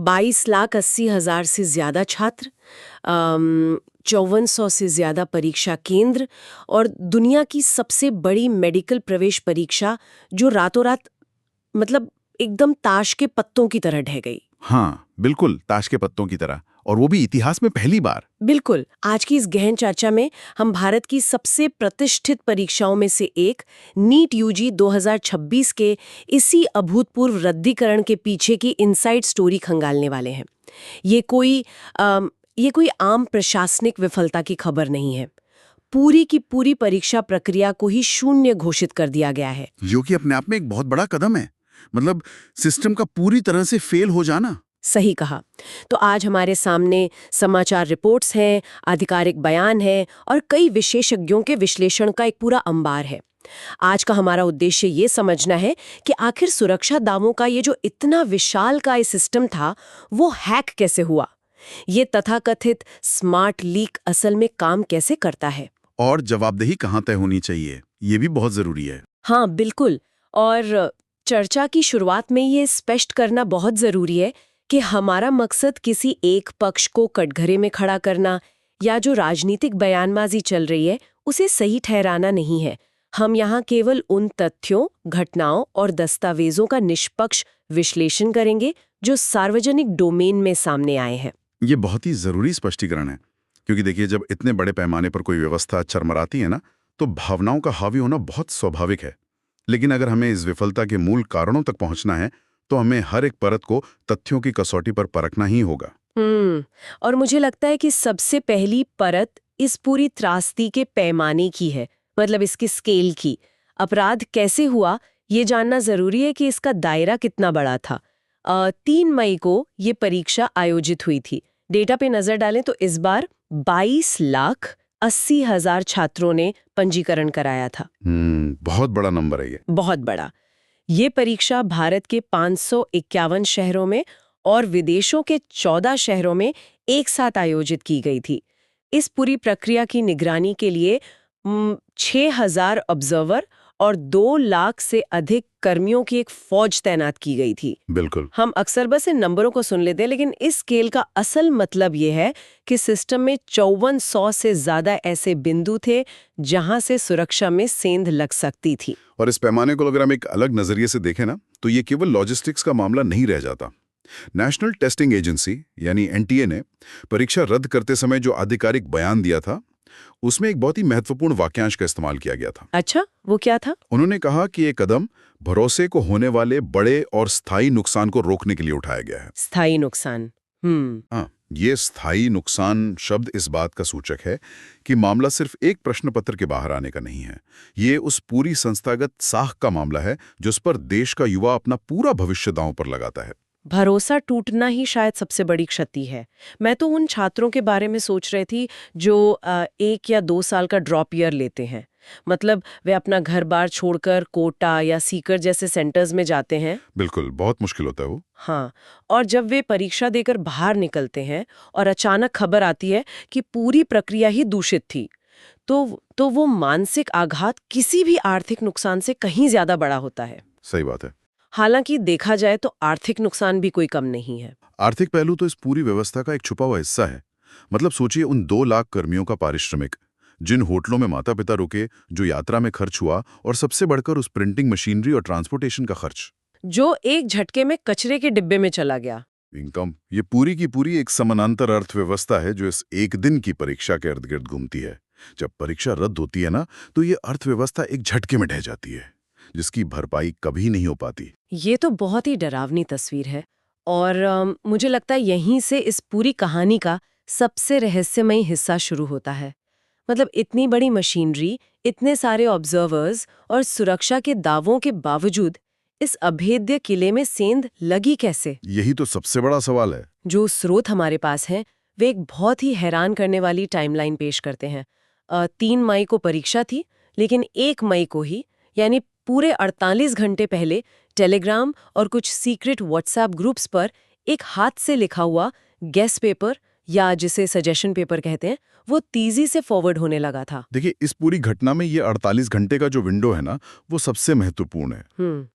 22,80,000 से ज्यादा छात्र, 5400 से ज्यादा परीक्षा केंद्र और दुनिया की सबसे बड़ी मेडिकल प्रवेश परीक्षा जो रातों रात मतलब एकदम ताश के पत्तों की तरह ढह गई। हाँ, बिल्कुल ताश के पत्तों की तरह, और वो भी इतिहास में पहली बार। बिल्कुल। आज की इस गहन चर्चा में हम भारत की सबसे प्रतिष्ठित परीक्षाओं में से एक नीट यूजी 2026 के इसी अभूतपूर्व रद्दीकरण के पीछे की इनसाइड स्टोरी खंगालने वाले हैं। ये कोई आम प्रशासनिक विफलता की खबर नहीं है। पूरी की पूरी परीक्षा प्रक्रिया को ही शून्य घोषित कर दिया गया है, जो कि अपने आप में एक बहुत बड़ा कदम है। मतलब सिस्टम का पूरी तरह से फेल हो जाना। सही कहा। तो आज हमारे सामने समाचार रिपोर्ट्स हैं, आधिकारिक बयान है और कई विशेषज्ञों के विश्लेषण का एक पूरा अंबार है। आज का हमारा उद्देश्य ये समझना है कि आखिर सुरक्षा दावों का ये जो इतना विशालकाय सिस्टम था, वो हैक कैसे हुआ। ये तथाकथित स्मार्ट लीक असल में काम कैसे करता है, और जवाबदेही कहाँ तय होनी चाहिए, ये भी बहुत जरूरी है। हाँ बिल्कुल। और चर्चा की शुरुआत में ये स्पष्ट करना बहुत जरूरी है कि हमारा मकसद किसी एक पक्ष को कटघरे में खड़ा करना या जो राजनीतिक बयानबाजी चल रही है उसे सही ठहराना नहीं है। हम यहाँ केवल उन तथ्यों, घटनाओं और दस्तावेजों का निष्पक्ष विश्लेषण करेंगे जो सार्वजनिक डोमेन में सामने आए हैं। ये बहुत ही जरूरी स्पष्टीकरण है, क्योंकि देखिए, जब इतने बड़े पैमाने पर कोई व्यवस्था चरमराती है ना, तो भावनाओं का हावी होना बहुत स्वाभाविक है। लेकिन अगर हमें इस विफलता के मूल कारणों तक पहुंचना है, तो हमें हर एक परत को तथ्यों की कसौटी पर परखना ही होगा। और मुझे लगता है कि सबसे पहली परत इस पूरी त्रासदी के पैमाने की है, मतलब इसकी स्केल की। अपराध कैसे हुआ, ये जानना जरूरी है कि इसका दायरा कितना बड़ा था। 3 मई को ये परीक्षा आयोजित हुई थी। डेटा पे नजर डालें तो इस बार 22,80,000 छात्रों ने पंजीकरण कराया था। बहुत बड़ा नंबर है ये। बहुत बड़ा। ये परीक्षा भारत के 551 शहरों में और विदेशों के 14 शहरों में एक साथ आयोजित की गई थी। इस पूरी प्रक्रिया की निगरानी के लिए 6,000 ऑब्जर्वर और 2 लाख से अधिक कर्मियों की एक फौज तैनात की गई थी। बिल्कुल। हम अक्सर बस इन नंबरों को सुन लेते हैं, लेकिन इस स्केल का असल मतलब ये है कि सिस्टम में 5400 से ज्यादा ऐसे बिंदु थे जहां से सुरक्षा में सेंध लग सकती थी। और इस पैमाने को अगर हम एक अलग नजरिए से देखें ना, तो ये केवल लॉजिस्टिक्स का मामला नहीं रह जाता। नेशनल टेस्टिंग एजेंसी यानी एनटीए ने परीक्षा रद्द करते समय जो आधिकारिक बयान दिया था, उसमें एक बहुत ही महत्वपूर्ण वाक्यांश का इस्तेमाल किया गया था। अच्छा, वो क्या था? उन्होंने कहा कि ये कदम भरोसे को होने वाले बड़े और स्थायी नुकसान को रोकने के लिए उठाया गया है। स्थायी नुकसान। हाँ, ये स्थायी नुकसान शब्द इस बात का सूचक है कि मामला सिर्फ एक प्रश्न पत्र के बाहर आने का नहीं है। ये उस पूरी संस्थागत साख का मामला है जिस पर देश का युवा अपना पूरा भविष्य दांव पर लगाता है। भरोसा टूटना ही शायद सबसे बड़ी क्षति है। मैं तो उन छात्रों के बारे में सोच रही थी जो 1 या 2 साल का ड्रॉप ईयर लेते हैं। मतलब वे अपना घर बार छोड़कर कोटा या सीकर जैसे सेंटर्स में जाते हैं। बिल्कुल, बहुत मुश्किल होता है वो। हाँ, और जब वे परीक्षा देकर बाहर निकलते हैं और अचानक खबर आती है कि पूरी प्रक्रिया ही दूषित थी, तो वो मानसिक आघात किसी भी आर्थिक नुकसान से कहीं ज्यादा बड़ा होता है। सही बात है। हालांकि देखा जाए तो आर्थिक नुकसान भी कोई कम नहीं है। आर्थिक पहलू तो इस पूरी व्यवस्था का एक छुपा हुआ हिस्सा है। मतलब सोचिए, उन 2 लाख कर्मियों का पारिश्रमिक, जिन होटलों में माता पिता रुके, जो यात्रा में खर्च हुआ, और सबसे बढ़कर उस प्रिंटिंग मशीनरी और ट्रांसपोर्टेशन का खर्च जो एक झटके में कचरे के डिब्बे में चला गया। इनकम, ये पूरी की पूरी एक समानांतर अर्थव्यवस्था है जो इस एक दिन की परीक्षा के इर्द गिर्द घूमती है। जब परीक्षा रद्द होती है ना, तो ये अर्थव्यवस्था एक झटके में ढह जाती है, जिसकी भरपाई कभी नहीं हो पाती। ये तो बहुत ही डरावनी तस्वीर है और मुझे लगता है यहीं से इस पूरी कहानी का सबसे रहस्यमयी हिस्सा शुरू होता है। मतलब इतनी बड़ी मशीनरी, इतने सारे ऑब्जर्वर्स और सुरक्षा के दावों के बावजूद इस अभेद्य किले में सेंध लगी कैसे? यही तो सबसे बड़ा सवाल है। जो स्रोत हमारे पास हैं, वे एक बहुत ही हैरान करने वाली टाइमलाइन पेश करते हैं। 3 मई को परीक्षा थी, लेकिन 1 मई को ही, यानी पूरे 48 घंटे पहले, टेलीग्राम और कुछ सीक्रेट व्हाट्सएप ग्रुप्स पर एक हाथ से लिखा हुआ गेस पेपर या जिसे सजेशन पेपर कहते हैं, वो तेजी से फॉरवर्ड होने लगा था। देखिए, इस पूरी घटना में ये 48 घंटे का जो विंडो है ना, वो सबसे महत्वपूर्ण है।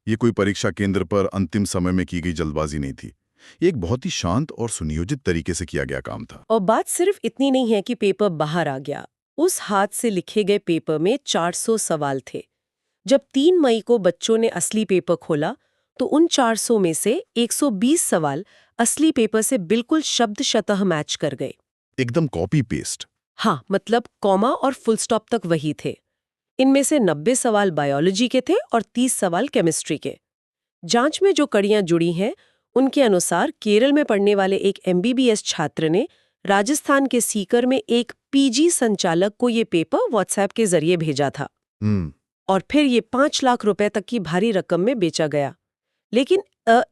ये कोई परीक्षा केंद्र पर अंतिम समय में की गई जल्दबाजी नहीं थी। ये एक बहुत ही शांत और सुनियोजित तरीके से किया गया काम था। और बात सिर्फ इतनी नहीं है कि पेपर बाहर आ गया। उस हाथ से लिखे गए पेपर में 400 सवाल थे। जब 3 मई को बच्चों ने असली पेपर खोला तो उन 400 में से 120 सवाल असली पेपर से बिल्कुल शब्दशः मैच कर गए। एकदम कॉपी पेस्ट। हाँ, मतलब कॉमा और फुल स्टॉप तक वही थे। इनमें से 90 सवाल बायोलॉजी के थे और 30 सवाल केमिस्ट्री के। जांच में जो कड़ियां जुड़ी हैं, उनके अनुसार केरल में पढ़ने वाले एक MBBS छात्र ने राजस्थान के सीकर में एक PG संचालक को ये पेपर व्हाट्सएप के जरिए भेजा था और फिर ये 5 लाख रुपए तक की भारी रकम में बेचा गया। लेकिन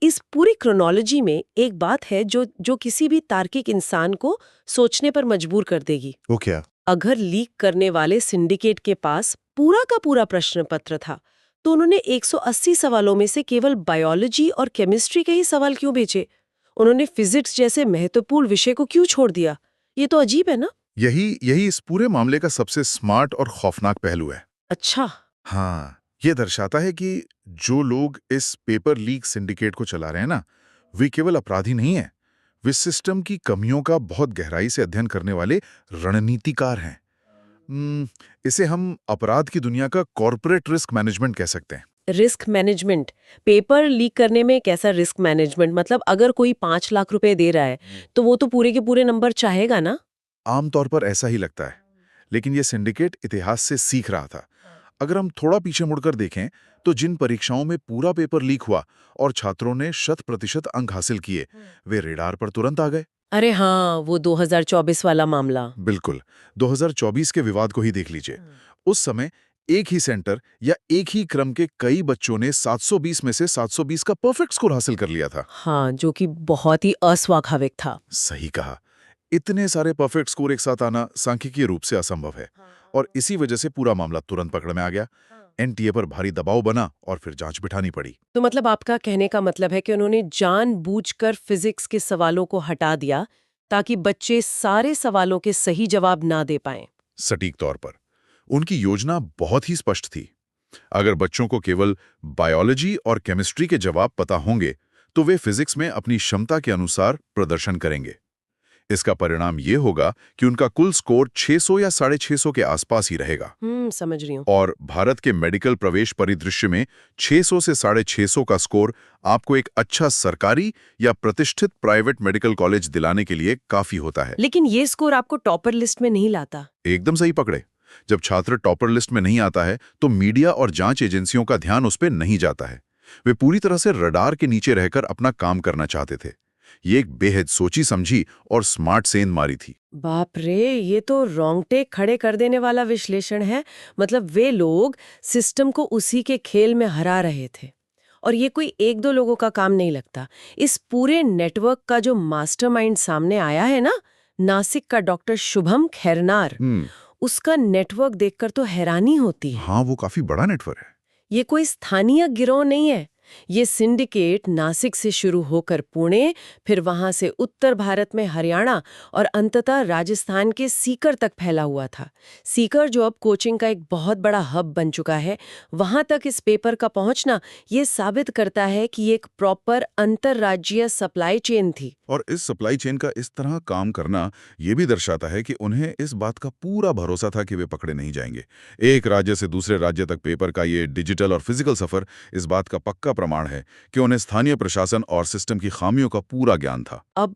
इस पूरी क्रोनोलॉजी में एक बात है जो किसी भी तार्किक इंसान को सोचने पर मजबूर कर देगी। वो क्या? अगर लीक करने वाले सिंडिकेट के पास पूरा का पूरा प्रश्न पत्र था, तो उन्होंने 180 सवालों में से केवल बायोलॉजी और केमिस्ट्री के ही सवाल क्यों बेचे? उन्होंने फिजिक्स जैसे महत्वपूर्ण विषय को क्यों छोड़ दिया? ये तो अजीब है ना? यही इस पूरे मामले का सबसे स्मार्ट और खौफनाक पहलू है। अच्छा। हाँ, ये दर्शाता है कि जो लोग इस पेपर लीक सिंडिकेट को चला रहे हैं ना, वे केवल अपराधी नहीं हैं, वे सिस्टम की कमियों का बहुत गहराई से अध्ययन करने वाले रणनीतिकार हैं। इसे हम अपराध की दुनिया का कॉर्पोरेट रिस्क मैनेजमेंट कह सकते हैं। Risk management. पेपर लीक करने में कैसा रिस्क मैनेजमेंट? मतलब अगर कोई 5 लाख रुपए दे रहा है तो वो तो पूरे के पूरे नंबर चाहेगा ना? आमतौर पर ऐसा ही लगता है, लेकिन ये सिंडिकेट इतिहास से सीख रहा था। अगर हम थोड़ा पीछे मुड़कर देखें तो जिन परीक्षाओं में पूरा पेपर लीक हुआ और छात्रों ने 100% अंक हासिल किए, वे रेडार पर तुरंत आ गए। अरे हाँ, वो 2024 वाला मामला। बिल्कुल, 2024 के विवाद को ही देख लीजिए। उस समय एक ही सेंटर या एक ही क्रम के कई बच्चों ने 720 में से 720 का परफेक्ट स्कोर हासिल कर लिया था। हाँ, जो कि बहुत ही अस्वाभाविक था। सही कहा। इतने सारे परफेक्ट स्कोर एक साथ आना सांख्यिकीय रूप से असंभव है, और इसी वजह से पूरा मामला तुरंत पकड़ में आ गया। NTA पर भारी दबाव बना और फिर जांच बिठानी पड़ी। तो मतलब आपका कहने का मतलब है कि उन्होंने जानबूझकर फिजिक्स के सवालों को हटा दिया ताकि बच्चे सारे सवालों के सही जवाब ना दे पाएं। सटीक तौर पर उनकी योजना बहुत ही स्पष्ट थी। अगर बच्चों को केवल बायोलॉजी और केमिस्ट्री के जवाब पता होंगे तो वे फिजिक्स में अपनी क्षमता के अनुसार प्रदर्शन करेंगे। इसका परिणाम ये होगा कि उनका कुल स्कोर 600 या 650 के आसपास ही रहेगा। समझ रही हूँ। और भारत के मेडिकल प्रवेश परिदृश्य में 600 से 650 का स्कोर आपको एक अच्छा सरकारी या प्रतिष्ठित प्राइवेट मेडिकल कॉलेज दिलाने के लिए काफी होता है। लेकिन ये स्कोर आपको टॉपर लिस्ट में नहीं लाता। एकदम सही पकड़े। जब छात्र टॉपर लिस्ट में नहीं आता है तो मीडिया और जांच एजेंसियों का ध्यान उस पर नहीं जाता है। वे पूरी तरह से रडार के नीचे रहकर अपना काम करना चाहते थे। ये एक बेहद सोची समझी और स्मार्ट सेंध मारी थी। बाप रे, ये तो रोंगटे खड़े कर देने वाला विश्लेषण है। मतलब वे लोग सिस्टम को उसी के खेल में हरा रहे थे। और ये कोई 1-2 लोगों का काम नहीं लगता। इस पूरे नेटवर्क का जो मास्टरमाइंड सामने आया है ना, नासिक का डॉक्टर शुभम खैरनार, उसका नेटवर्क देखकर तो हैरानी होती है। हाँ, वो काफी बड़ा नेटवर्क है। ये कोई स्थानीय गिरोह नहीं है। ये सिंडिकेट नासिक से शुरू होकर पुणे, फिर वहां से उत्तर भारत में हरियाणा और अंततः राजस्थान के सीकर तक फैला हुआ था। सीकर जो अब कोचिंग का एक बहुत बड़ा हब बन चुका है, वहां तक इस पेपर का पहुंचना ये साबित करता है कि ये एक प्रॉपर अंतरराज्यीय सप्लाई चेन थी। और इस सप्लाई चेन का इस तरह काम करना ये भी दर्शाता है कि उन्हें इस बात का पूरा भरोसा था कि वे पकड़े नहीं जाएंगे। एक राज्य से दूसरे राज्य तक पेपर का ये डिजिटल और फिजिकल सफर इस बात का पक्का प्रमाण है कि उन्हें स्थानीय प्रशासन और सिस्टम की खामियों का पूरा ज्ञान था। अब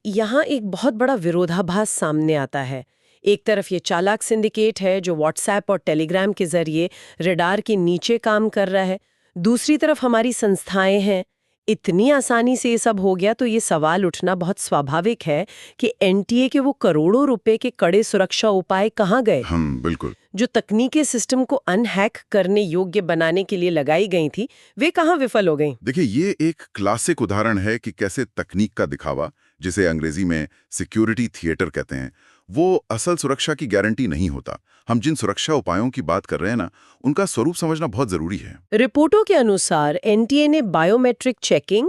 यहाँ एक बहुत बड़ा विरोधाभास सामने आता है। एक तरफ ये चालाक सिंडिकेट है जो व्हाट्सएप और टेलीग्राम के जरिए रडार के नीचे काम कर रहा है। दूसरी तरफ हमारी संस्थाएं हैं। इतनी आसानी से ये सब हो गया तो ये सवाल उठना बहुत स्वाभाविक है कि NTA के वो करोड़ों रुपए के कड़े सुरक्षा उपाय कहाँ गए? बिल्कुल। जो तकनीकें सिस्टम को अनहैक करने योग्य बनाने के लिए लगाई गई थी, वे कहाँ विफल हो गईं? देखिए, ये एक क्लासिक उदाहरण है कि कैसे तकनीक का दिखावा, जिसे अंग्रेजी में सिक्योरिटी थिएटर कहते हैं, वो असल सुरक्षा की गारंटी नहीं होता। हम जिन सुरक्षा उपायों की बात कर रहे हैं ना, उनका स्वरूप समझना बहुत जरूरी है। रिपोर्टों के अनुसार NTA ने बायोमेट्रिक चेकिंग,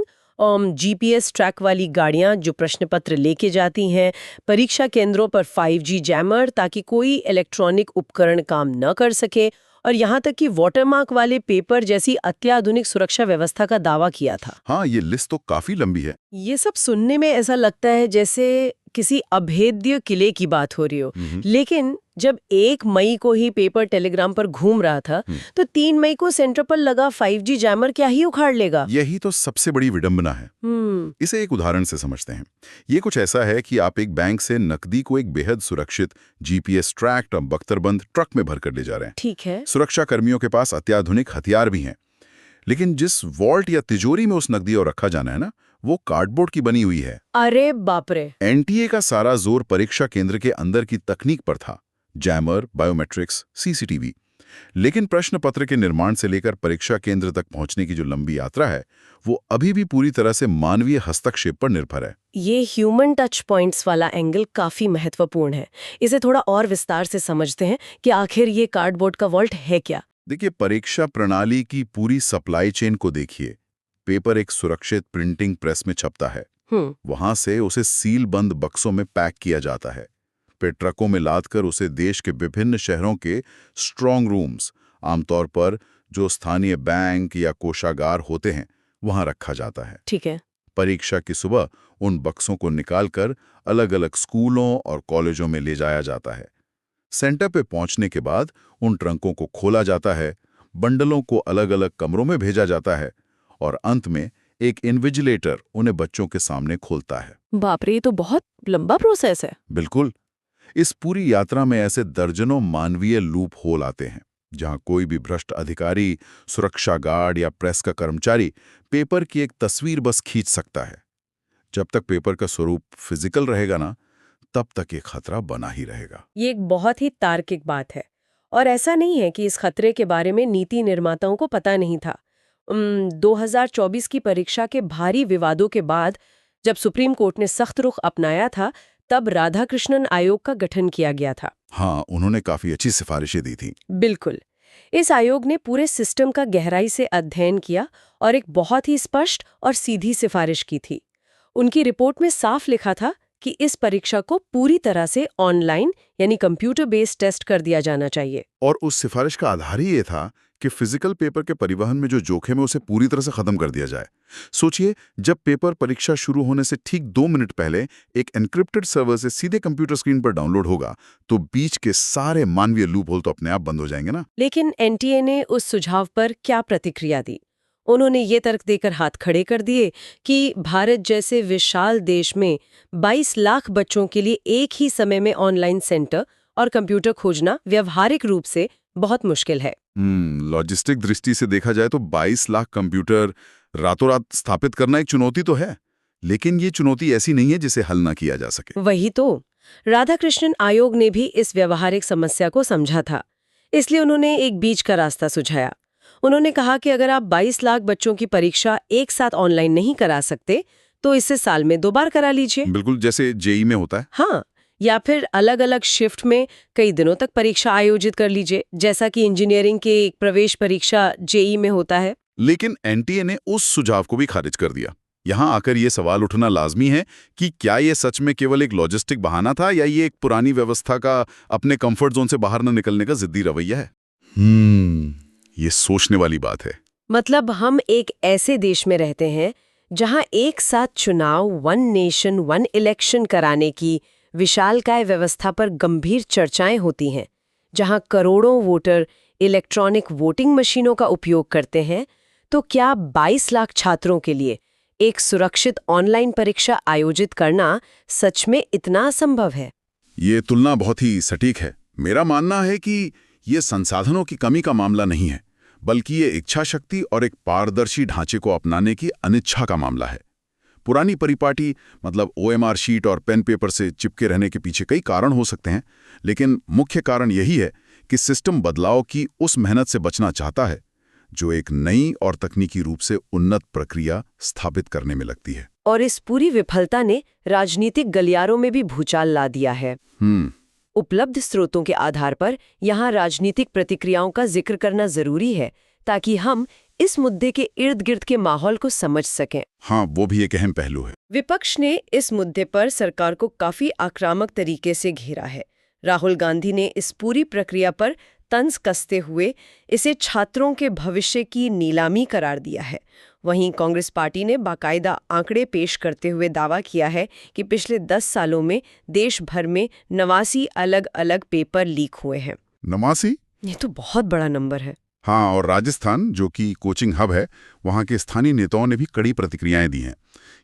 GPS ट्रैक वाली गाड़ियां जो प्रश्न पत्र लेके जाती हैं, परीक्षा केंद्रों पर 5G जैमर ताकि कोई इलेक्ट्रॉनिक उपकरण काम न कर सके, और यहाँ तक कि वाटरमार्क वाले पेपर जैसी अत्याधुनिक सुरक्षा व्यवस्था का दावा किया था। हाँ, ये लिस्ट तो काफी लंबी है। ये सब सुनने में ऐसा लगता है जैसे किसी अभेद्य किले की बात हो रही हो। लेकिन जब 1 मई को ही पेपर टेलीग्राम पर घूम रहा था तो 3 मई को सेंटर पर लगा 5G जैमर क्या ही उखाड़ लेगा। यही तो सबसे बड़ी विडंबना है। इसे एक उदाहरण से समझते हैं। ये कुछ ऐसा है कि आप एक बैंक से नकदी को एक बेहद सुरक्षित GPS ट्रैक्ड और बख्तरबंद ट्रक में भरकर ले जा रहे हैं। ठीक है। सुरक्षा कर्मियों के पास अत्याधुनिक हथियार भी हैं, लेकिन जिस वॉल्ट या तिजोरी में उस नकदी को रखा जाना है ना, वो कार्डबोर्ड की बनी हुई है। अरे बाप रे। NTA का सारा जोर परीक्षा केंद्र के अंदर की तकनीक पर था, जैमर, बायोमेट्रिक्स, CCTV। लेकिन प्रश्न पत्र के निर्माण से लेकर परीक्षा केंद्र तक पहुंचने की जो लंबी यात्रा है, वो अभी भी पूरी तरह से मानवीय हस्तक्षेप पर निर्भर है। ये ह्यूमन टच पॉइंट्स वाला एंगल काफी महत्वपूर्ण है। इसे थोड़ा और विस्तार से समझते हैं कि आखिर ये कार्डबोर्ड का वॉल्ट है क्या। देखिए, परीक्षा प्रणाली की पूरी सप्लाई चेन को देखिए। पेपर एक सुरक्षित प्रिंटिंग प्रेस में छपता है, वहां से उसे सील बंद बक्सों में पैक किया जाता है, फिर ट्रकों में लादकर उसे देश के विभिन्न शहरों के स्ट्रांग रूम्स, आमतौर पर जो स्थानीय बैंक या कोषागार होते हैं, वहां रखा जाता है। ठीक है। परीक्षा की सुबह उन बक्सों को निकालकर अलग अलग स्कूलों और कॉलेजों में ले जाया जाता है। सेंटर पे पहुंचने के बाद उन ट्रंकों को खोला जाता है, बंडलों को अलग अलग कमरों में भेजा जाता है और अंत में एक इन्विजिलेटर उन्हें बच्चों के सामने खोलता है। बाप रे, ये तो बहुत लंबा प्रोसेस है। बिल्कुल। इस पूरी यात्रा में ऐसे दर्जनों मानवीय लूप होल आते हैं, जहां कोई भी भ्रष्ट अधिकारी, सुरक्षा गार्ड या प्रेस का कर्मचारी पेपर की एक तस्वीर बस खींच सकता है। जब तक पेपर का स्वरूप फिजिकल रहेगा ना, तब तक ये खतरा बना ही रहेगा। ये एक बहुत ही तार्किक बात है और ऐसा नहीं है कि इस खतरे के बारे में नीति निर्माताओं को पता नहीं था। 2024 की परीक्षा के भारी विवादों के बाद जब सुप्रीम कोर्ट ने सख्त रुख अपनाया था, तब राधाकृष्णन आयोग का गठन किया गया था। हाँ, उन्होंने काफी अच्छी सिफारिशें दी थी। बिल्कुल। इस आयोग ने पूरे सिस्टम का गहराई से अध्ययन किया और एक बहुत ही स्पष्ट और सीधी सिफारिश की थी। उनकी रिपोर्ट में साफ लिखा था कि इस परीक्षा को पूरी तरह से ऑनलाइन यानी कंप्यूटर बेस्ड टेस्ट कर दिया जाना चाहिए। और उस सिफारिश का आधार ही ये था कि फिजिकल पेपर के परिवहन में जो जोखिम है उसे पूरी तरह से खत्म कर दिया जाए। सोचिए, जब पेपर परीक्षा शुरू होने से ठीक 2 मिनट पहले एक एन्क्रिप्टेड सर्वर से सीधे कंप्यूटर स्क्रीन पर डाउनलोड होगा, तो बीच के सारे मानवीय लूप होल तो अपने आप बंद हो जाएंगे ना। लेकिन NTA ने उस सुझाव पर क्या प्रतिक्रिया दी? उन्होंने ये तर्क देकर हाथ खड़े कर दिए कि भारत जैसे विशाल देश में 22 लाख बच्चों के लिए एक ही समय में ऑनलाइन सेंटर और कंप्यूटर खोजना व्यवहारिक रूप से बहुत मुश्किल है। लॉजिस्टिक दृष्टि से देखा जाए तो 22 लाख कंप्यूटर रातों रात स्थापित करना एक चुनौती तो है, लेकिन ये चुनौती ऐसी नहीं है जिसे हल ना किया जा सके। वही तो। राधाकृष्णन आयोग ने भी इस व्यवहारिक समस्या को समझा था, इसलिए उन्होंने एक बीच का रास्ता सुझाया। उन्होंने कहा कि अगर आप 22 लाख बच्चों की परीक्षा एक साथ ऑनलाइन नहीं करा सकते, तो इसे साल में 2 बार करा लीजिए। बिल्कुल, जैसे जेई में होता है। हाँ, या फिर अलग अलग शिफ्ट में कई दिनों तक परीक्षा आयोजित कर लीजिए, जैसा कि इंजीनियरिंग के एक प्रवेश परीक्षा जेई में होता है। लेकिन NTA ने उस सुझाव को भी खारिज कर दिया। यहाँ आकर ये सवाल उठना लाजमी है कि क्या ये सच में केवल एक लॉजिस्टिक बहाना था या ये एक पुरानी व्यवस्था का अपने कंफर्ट जोन से बाहर न निकलने का जिद्दी रवैया है। ये सोचने वाली बात है। मतलब हम एक ऐसे देश में रहते हैं जहां एक साथ चुनाव, वन नेशन वन इलेक्शन कराने की विशालकाय व्यवस्था पर गंभीर चर्चाएं होती हैं, जहां करोड़ों वोटर इलेक्ट्रॉनिक वोटिंग मशीनों का उपयोग करते हैं, तो क्या 22 लाख छात्रों के लिए एक सुरक्षित ऑनलाइन परीक्षा आयोजित करना सच में इतना असंभव है? ये तुलना बहुत ही सटीक है। मेरा मानना है कि ये संसाधनों की कमी का मामला नहीं है, बल्कि ये इच्छा शक्ति और एक पारदर्शी ढांचे को अपनाने की अनिच्छा का मामला है। पुरानी परिपाटी मतलब OMR शीट और पेन पेपर से चिपके रहने के पीछे कई कारण हो सकते हैं, लेकिन मुख्य कारण यही है कि सिस्टम बदलाव की उस मेहनत से बचना चाहता है जो एक नई और तकनीकी रूप से उन्नत प्रक्रिया स्थापित करने में लगती है। और इस पूरी विफलता ने राजनीतिक गलियारों में भी भूचाल ला दिया है। उपलब्ध स्रोतों के आधार पर यहाँ राजनीतिक प्रतिक्रियाओं का जिक्र करना जरूरी है, ताकि हम इस मुद्दे के इर्द गिर्द के माहौल को समझ सकें। हाँ, वो भी एक अहम पहलू है। विपक्ष ने इस मुद्दे पर सरकार को काफी आक्रामक तरीके से घेरा है। राहुल गांधी ने इस पूरी प्रक्रिया पर तंज कसते हुए इसे छात्रों के भविष्य की नीलामी करार दिया है। वहीं कांग्रेस पार्टी ने बाकायदा आंकड़े पेश करते हुए दावा किया है कि पिछले 10 सालों में देश भर में 89 अलग-अलग पेपर लीक हुए हैं। 89? ये तो बहुत बड़ा नंबर है। हाँ, और राजस्थान, जो कि कोचिंग हब है, वहाँ के स्थानीय नेताओं ने भी कड़ी प्रतिक्रियाएं दी हैं।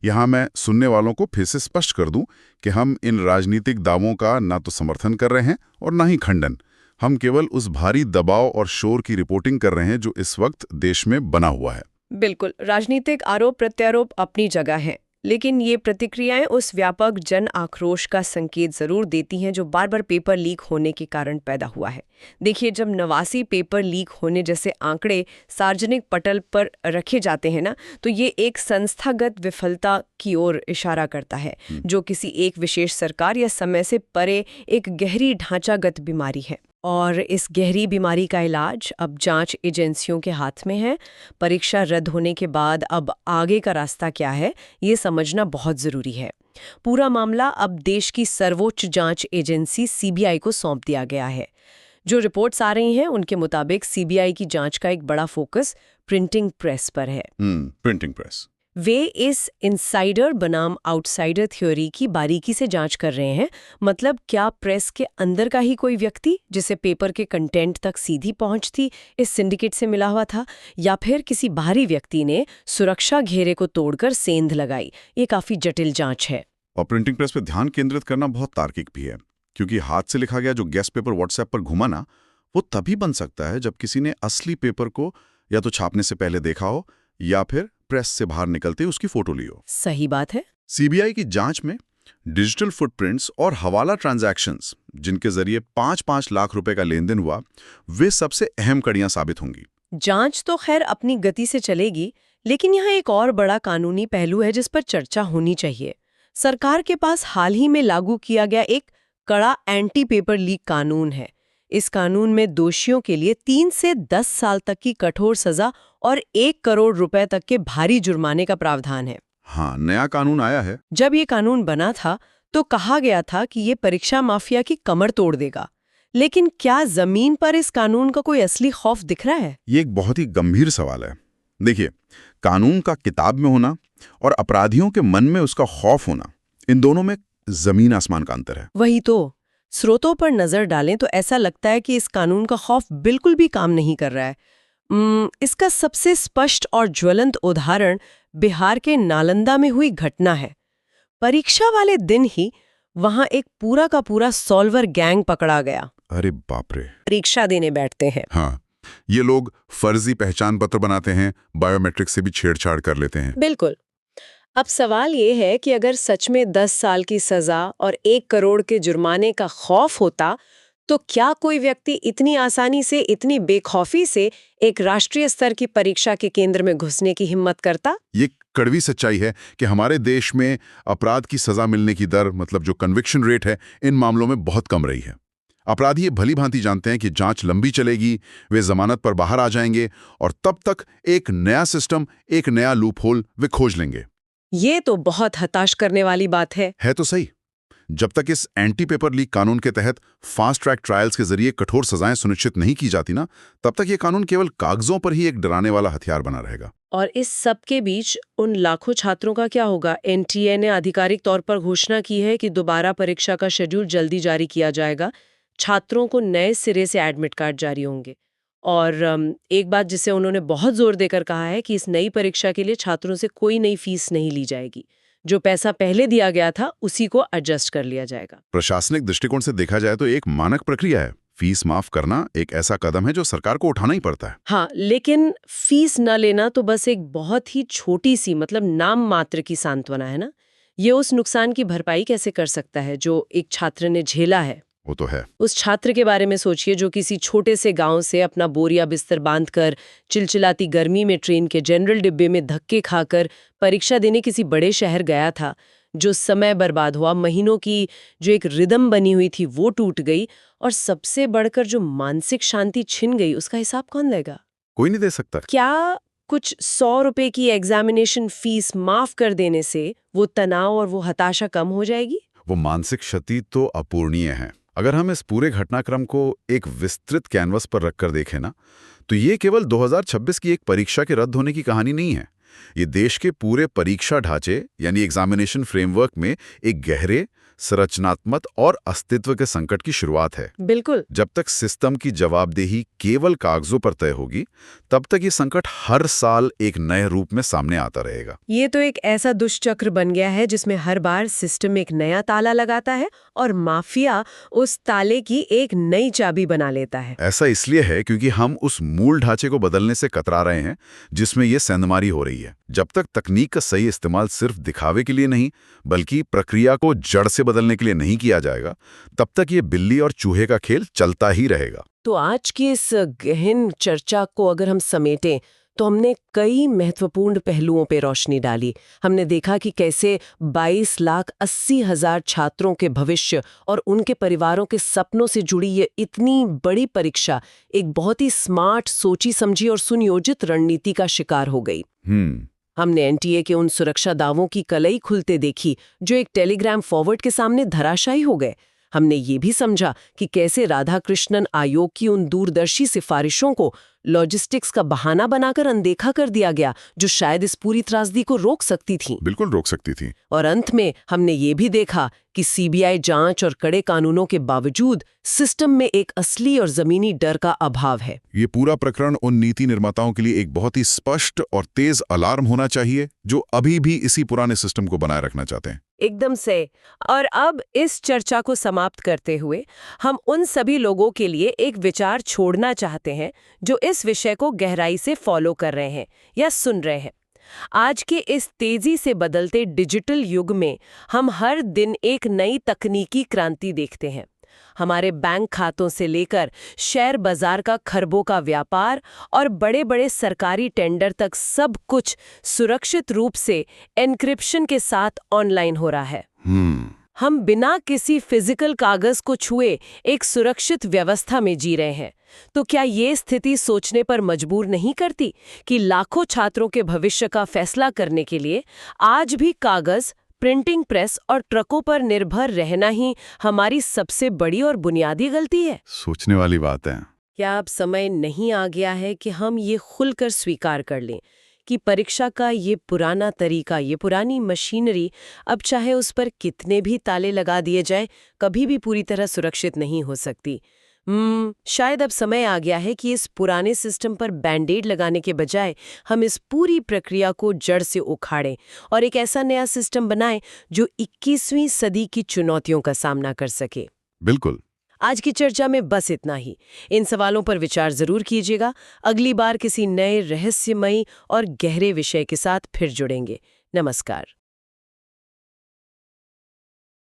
यहाँ मैं सुनने वालों को फिर से स्पष्ट कर दूं कि हम इन राजनीतिक दावों का ना तो समर्थन कर रहे हैं और ना ही खंडन। हम केवल उस भारी दबाव और शोर की रिपोर्टिंग कर रहे हैं जो इस वक्त देश में बना हुआ है। बिल्कुल, राजनीतिक आरोप प्रत्यारोप अपनी जगह हैं, लेकिन ये प्रतिक्रियाएं उस व्यापक जन आक्रोश का संकेत जरूर देती हैं जो बार बार पेपर लीक होने के कारण पैदा हुआ है। देखिए, जब 89 पेपर लीक होने जैसे आंकड़े सार्वजनिक पटल पर रखे जाते हैं ना, तो ये एक संस्थागत विफलता की ओर इशारा करता है, जो किसी एक विशेष सरकार या समय से परे एक गहरी ढांचागत बीमारी है। और इस गहरी बीमारी का इलाज अब जांच एजेंसियों के हाथ में है। परीक्षा रद्द होने के बाद अब आगे का रास्ता क्या है, ये समझना बहुत जरूरी है। पूरा मामला अब देश की सर्वोच्च जांच एजेंसी सीबीआई को सौंप दिया गया है। जो रिपोर्ट्स आ रही हैं उनके मुताबिक सीबीआई की जांच का एक बड़ा फोकस प्रिंटिंग प्रेस पर है। Printing press. वे इस इनसाइडर बनाम आउटसाइडर थ्योरी की बारीकी से जांच कर रहे हैं। मतलब, क्या प्रेस के अंदर का ही कोई व्यक्ति जिसे पेपर के कंटेंट तक सीधी पहुंच थी इस सिंडिकेट से मिला हुआ था, या फिर किसी बाहरी व्यक्ति ने सुरक्षा घेरे को तोड़कर सेंध लगाई। ये काफी जटिल जांच है। और प्रिंटिंग प्रेस पर ध्यान केंद्रित करना बहुत तार्किक भी है, क्योंकि हाथ से लिखा गया जो गेस्ट पेपर व्हाट्सएप पर घुमा ना, वो तभी बन सकता है जब किसी ने असली पेपर को या तो छापने से पहले देखा हो या फिर प्रेस से बाहर निकलते उसकी फोटो ली हो। सही बात है। सीबीआई की जांच में डिजिटल फुटप्रिंट्स और हवाला ट्रांजैक्शंस, जिनके जरिए 5-5 लाख रुपए का लेन देन हुआ, वे सबसे अहम कड़ियां साबित होंगी। जांच तो खैर अपनी गति से चलेगी, लेकिन यहाँ एक और बड़ा कानूनी पहलू है जिस पर चर्चा होनी चाहिए। सरकार के पास हाल ही में लागू किया गया एक कड़ा एंटी पेपर लीक कानून है। इस कानून में दोषियों के लिए 3 से 10 साल तक की कठोर सजा और 1 करोड़ रुपए तक के भारी जुर्माने का प्रावधान है। हाँ, नया कानून आया है। जब ये कानून बना था तो कहा गया था कि ये परीक्षा माफिया की कमर तोड़ देगा, लेकिन क्या जमीन पर इस कानून का कोई असली खौफ दिख रहा है? ये एक बहुत ही गंभीर सवाल है। देखिए, कानून का किताब में होना और अपराधियों के मन में उसका खौफ होना, इन दोनों में जमीन आसमान का अंतर है। वही तो, स्रोतों पर नजर डालें तो ऐसा लगता है कि इस कानून का खौफ बिल्कुल भी काम नहीं कर रहा है। इसका सबसे स्पष्ट और ज्वलंत उदाहरण बिहार के नालंदा में हुई घटना है। परीक्षा वाले दिन ही वहां एक पूरा का पूरा सॉल्वर गैंग पकड़ा गया। अरे बाप रे! परीक्षा देने बैठते हैं। हाँ, ये लोग फर्जी पहचान पत्र बनाते हैं, बायोमेट्रिक से भी छेड़छाड़ कर लेते हैं। बिल्कुल। अब सवाल ये है कि अगर सच में 10 साल की सजा और 1 करोड़ के जुर्माने का खौफ होता, तो क्या कोई व्यक्ति इतनी आसानी से, इतनी बेखौफी से एक राष्ट्रीय स्तर की परीक्षा के केंद्र में घुसने की हिम्मत करता? ये कड़वी सच्चाई है कि हमारे देश में अपराध की सजा मिलने की दर, मतलब जो कन्विक्शन रेट है, इन मामलों में बहुत कम रही है। अपराधी ये भली भांति जानते हैं कि जांच लंबी चलेगी, वे जमानत पर बाहर आ जाएंगे और तब तक एक नया सिस्टम, एक नया लूपहोल वे खोज लेंगे। ये तो बहुत हताश करने वाली बात है। है तो सही। जब तक इस एंटी पेपर लीक कानून के तहत फास्ट ट्रैक ट्रायल्स के जरिए कठोर सजाएं सुनिश्चित नहीं की जाती ना, तब तक ये कानून केवल कागजों पर ही एक डराने वाला हथियार बना रहेगा। और इस सब के बीच उन लाखों छात्रों का क्या होगा? एनटीए ने आधिकारिक तौर पर घोषणा की है कि दोबारा परीक्षा का शेड्यूल जल्दी जारी किया जाएगा। छात्रों को नए सिरे से एडमिट कार्ड जारी होंगे। और एक बात जिसे उन्होंने बहुत जोर देकर कहा है कि इस नई परीक्षा के लिए छात्रों से कोई नई फीस नहीं ली जाएगी। जो पैसा पहले दिया गया था उसी को एडजस्ट कर लिया जाएगा। प्रशासनिक दृष्टिकोण से देखा जाए तो एक मानक प्रक्रिया है। फीस माफ करना एक ऐसा कदम है जो सरकार को उठाना ही पड़ता है। हाँ, लेकिन फीस न लेना तो बस एक बहुत ही छोटी सी, मतलब नाम मात्र की सांत्वना है ना। ये उस नुकसान की भरपाई कैसे कर सकता है जो एक छात्र ने झेला है? वो तो है। उस छात्र के बारे में सोचिए जो किसी छोटे से गांव से अपना बोरिया बिस्तर बांधकर चिलचिलाती गर्मी में ट्रेन के जनरल डिब्बे में धक्के खाकर परीक्षा देने किसी बड़े शहर गया था। जो समय बर्बाद हुआ, महीनों की जो एक रिदम बनी हुई थी वो टूट गई, और सबसे बढ़कर जो मानसिक शांति छिन गई, उसका हिसाब कौन देगा? कोई नहीं दे सकता। क्या कुछ 100 रुपए की एग्जामिनेशन फीस माफ कर देने से वो तनाव और वो हताशा कम हो जाएगी? वो मानसिक क्षति तो अपूर्णीय है। अगर हम इस पूरे घटनाक्रम को एक विस्तृत कैनवस पर रखकर देखें ना, तो ये केवल 2026 की एक परीक्षा के रद्द होने की कहानी नहीं है। ये देश के पूरे परीक्षा ढांचे यानी एग्जामिनेशन फ्रेमवर्क में एक गहरे, संरचनात्मक और अस्तित्व के संकट की शुरुआत है। बिल्कुल। जब तक सिस्टम की जवाबदेही केवल कागजों पर तय होगी, तब तक ये संकट हर साल एक नए रूप में सामने आता रहेगा। ये तो एक ऐसा दुष्चक्र बन गया है जिसमें हर बार सिस्टम एक नया ताला लगाता है और माफिया उस ताले की एक नई चाबी बना लेता है। ऐसा इसलिए है क्योंकि हम उस मूल ढांचे को बदलने से कतरा रहे हैं जिसमें ये सेंधमारी हो रही है। जब तक तकनीक का सही इस्तेमाल सिर्फ दिखावे के लिए नहीं, बल्कि प्रक्रिया को जड़ से बदलने के लिए नहीं किया जाएगा, तब तक ये बिल्ली और चूहे का खेल चलता ही रहेगा। तो आज की इस गहन चर्चा को अगर हम समेटें तो हमने कई महत्वपूर्ण पहलुओं पे रोशनी डाली। हमने देखा कि कैसे 22,80,000 छात्रों के भविष्य और उनके परिवारों के सपनों से जुड़ी ये इतनी बड़ी परीक्षा एक बहुत ही स्मार्ट, सोची समझी और सुनियोजित रणनीति का शिकार हो गई। हमने एनटीए के उन सुरक्षा दावों की कलई खुलते देखी जो एक टेलीग्राम फॉरवर्ड के सामने धराशायी हो गए। हमने ये भी समझा कि कैसे राधाकृष्णन आयोग की उन दूरदर्शी सिफारिशों को लॉजिस्टिक्स का बहाना बनाकर अनदेखा कर दिया गया, जो शायद इस पूरी त्रासदी को रोक सकती थी। बिल्कुल रोक सकती थी। और अंत में हमने ये भी देखा कि सीबीआई जांच और कड़े कानूनों के बावजूद सिस्टम में एक असली और जमीनी डर का अभाव है। ये पूरा प्रकरण उन नीति निर्माताओं के लिए एक बहुत ही स्पष्ट और तेज अलार्म होना चाहिए जो अभी भी इसी पुराने सिस्टम को बनाए रखना चाहते हैं। एकदम से। और अब इस चर्चा को समाप्त करते हुए हम उन सभी लोगों के लिए एक विचार छोड़ना चाहते हैं जो इस विषय को गहराई से फॉलो कर रहे हैं या सुन रहे हैं। आज के इस तेजी से बदलते डिजिटल युग में हम हर दिन एक नई तकनीकी क्रांति देखते हैं। हमारे बैंक खातों से लेकर शेयर बाजार का खरबों का व्यापार और बड़े-बड़े सरकारी टेंडर तक सब कुछ सुरक्षित रूप से एन्क्रिप्शन के साथ ऑनलाइन हो रहा है। हम बिना किसी फिजिकल कागज को छुए एक सुरक्षित व्यवस्था में जी रहे हैं। तो क्या ये स्थिति सोचने पर मजबूर नहीं करती कि लाखों छात्रों के भविष्य का फैसला करने के लिए आज भी कागज, प्रिंटिंग प्रेस और ट्रकों पर निर्भर रहना ही हमारी सबसे बड़ी और बुनियादी गलती है? सोचने वाली बात है। क्या अब समय नहीं आ गया है कि हम ये खुलकर स्वीकार कर लें कि परीक्षा का ये पुराना तरीका, ये पुरानी मशीनरी अब चाहे उस पर कितने भी ताले लगा दिए जाएं, कभी भी पूरी तरह सुरक्षित नहीं हो सकती? शायद अब समय आ गया है कि इस पुराने सिस्टम पर बैंडेड लगाने के बजाय हम इस पूरी प्रक्रिया को जड़ से उखाड़ें और एक ऐसा नया सिस्टम बनाएं जो 21वीं सदी की चुनौतियों का सामना कर सके। बिल्कुल। आज की चर्चा में बस इतना ही। इन सवालों पर विचार जरूर कीजिएगा। अगली बार किसी नए रहस्यमयी और गहरे विषय के साथ फिर जुड़ेंगे। नमस्कार।